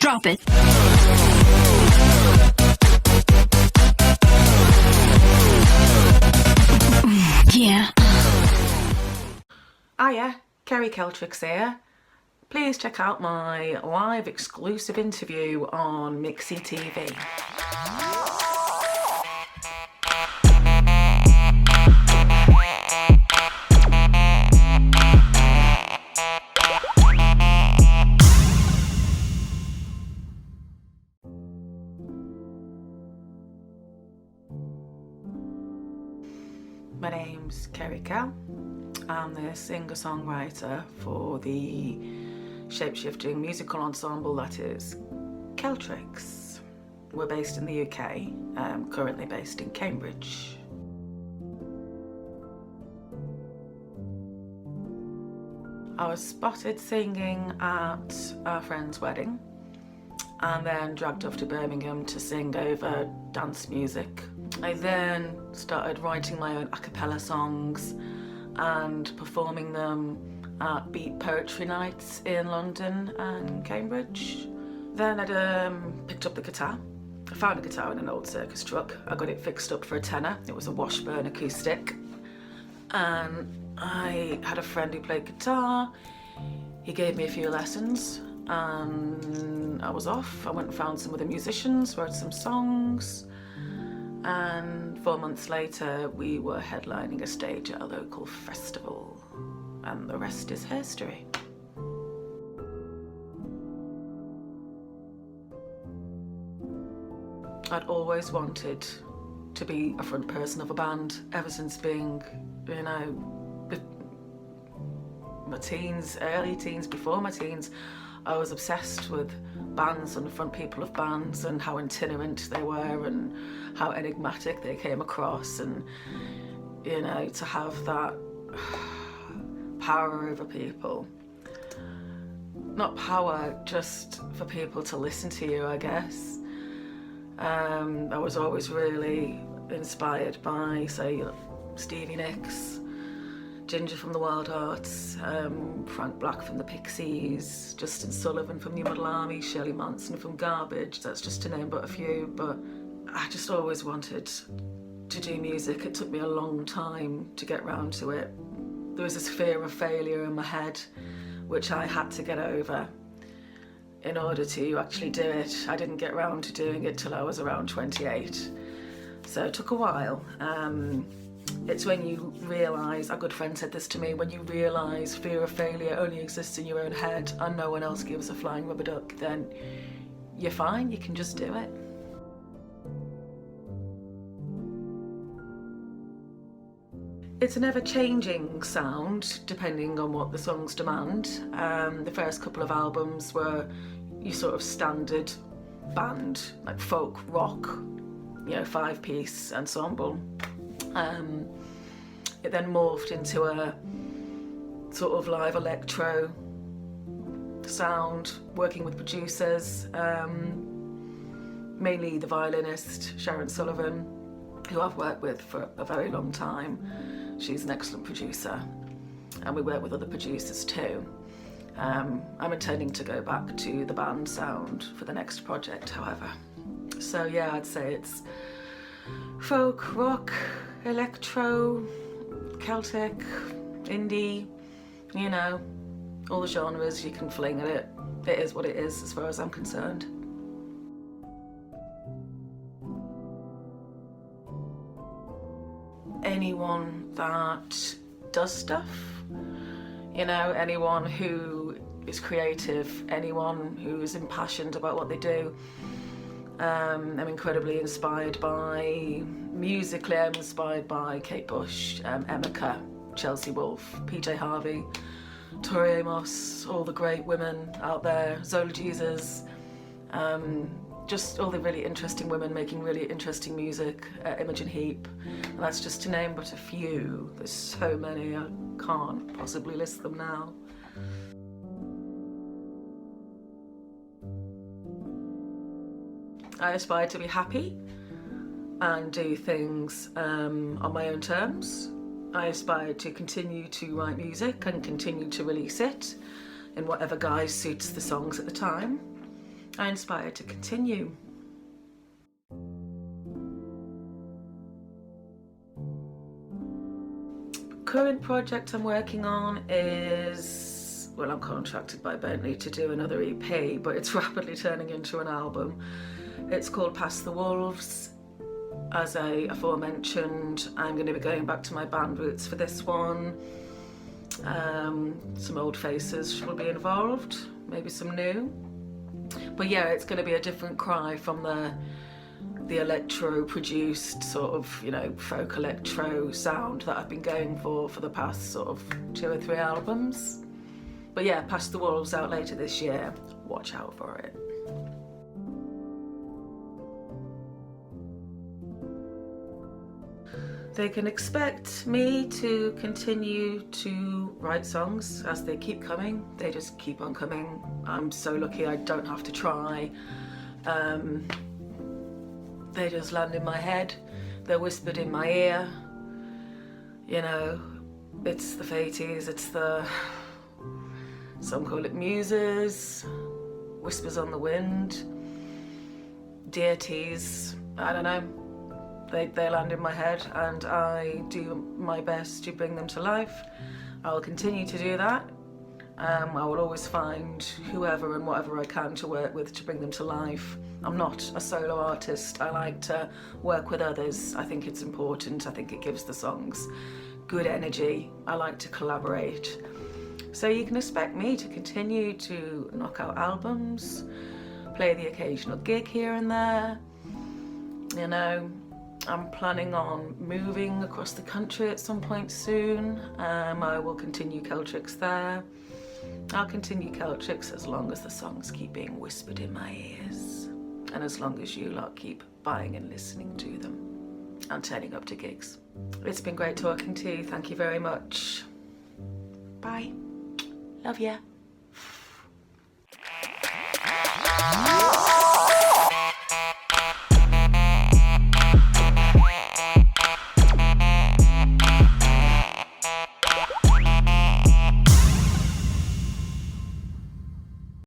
Drop it. Yeah. Hiya, Keltrix here. Please check out my live exclusive interview on MIXZtv. My name's Kel. I'm the singer-songwriter for the shape-shifting musical ensemble that is Keltrix. We're based in the UK, currently based in Cambridge. I was spotted singing at our friend's wedding and then dragged off to Birmingham to sing over dance music. I then started writing my own a cappella songs and performing them at beat poetry nights in London and Cambridge. Then I picked up the guitar. I found a guitar in an old circus truck. I got it fixed up for a tenner. It was a Washburn acoustic. And I had a friend who played guitar. He gave me a few lessons and I was off. I went and found some other musicians, wrote some songs. And 4 months later, we were headlining a stage at a local festival, and the rest is history. I'd always wanted to be a front person of a band ever since being, you know, my teens, early teens, before my teens. I was obsessed with bands and the front people of bands and how itinerant they were and how enigmatic they came across, and you know, to have that power over people. Not power, just for people to listen to you, I guess. I was always really inspired by, say, Stevie Nicks, Ginger from the Wild Hearts, Frank Black from the Pixies, Justin Sullivan from New Model Army, Shirley Manson from Garbage, that's just to name but a few. But I just always wanted to do music. It took me a long time to get round to it. There was this fear of failure in my head, which I had to get over in order to actually do it. I didn't get round to doing it till I was around 28. So it took a while. It's when you realise, a good friend said this to me, when you realise fear of failure only exists in your own head and no one else gives a flying rubber duck, then you're fine, you can just do it. It's an ever-changing sound depending on what the songs demand. The first couple of albums were your sort of standard band, like folk, rock, you know, 5-piece ensemble. It then morphed into a sort of live electro sound, working with producers, mainly the violinist Sharon Sullivan, who I've worked with for a very long time. She's an excellent producer, and we work with other producers too. I'm intending to go back to the band sound for the next project, however. So yeah, I'd say it's folk, rock, electro, Celtic, indie, you know, all the genres you can fling at it. It is what it is as far as I'm concerned. Anyone that does stuff, you know, anyone who is creative, anyone who's impassioned about what they do. I'm incredibly inspired by, musically I'm inspired by Kate Bush, Emeka, Chelsea Wolfe, PJ Harvey, Tori Amos, all the great women out there, Zola Jesus, just all the really interesting women making really interesting music, Imogen Heap, and that's just to name but a few. There's so many, I can't possibly list them now. I aspire to be happy and do things on my own terms. I aspire to continue to write music and continue to release it in whatever guise suits the songs at the time. are inspired to continue. Current project I'm working on is, well, I'm contracted by Bentley to do another EP, but it's rapidly turning into an album. It's called Past the Wolves. As I aforementioned, I'm going to be going back to my band roots for this one. Some old faces will be involved, maybe some new. But yeah, it's going to be a different cry from the electro-produced sort of, you know, folk electro sound that I've been going for the past sort of 2 or 3 albums. But yeah, Past the Wolves out later this year. Watch out for it. They can expect me to continue to write songs as they keep coming. They just keep on coming. I'm so lucky I don't have to try. They just land in my head. They're whispered in my ear. You know, it's the faties, it's the, some call it muses, whispers on the wind, deities, I don't know. They land in my head and I do my best to bring them to life. I will continue to do that. I will always find whoever and whatever I can to work with to bring them to life. I'm not a solo artist. I like to work with others. I think it's important. I think it gives the songs good energy. I like to collaborate. So you can expect me to continue to knock out albums, play the occasional gig here and there. You know, I'm planning on moving across the country at some point soon. I will continue Keltrix there. I'll continue Keltrix as long as the songs keep being whispered in my ears. And as long as you lot keep buying and listening to them and turning up to gigs. It's been great talking to you. Thank you very much. Bye. Love ya.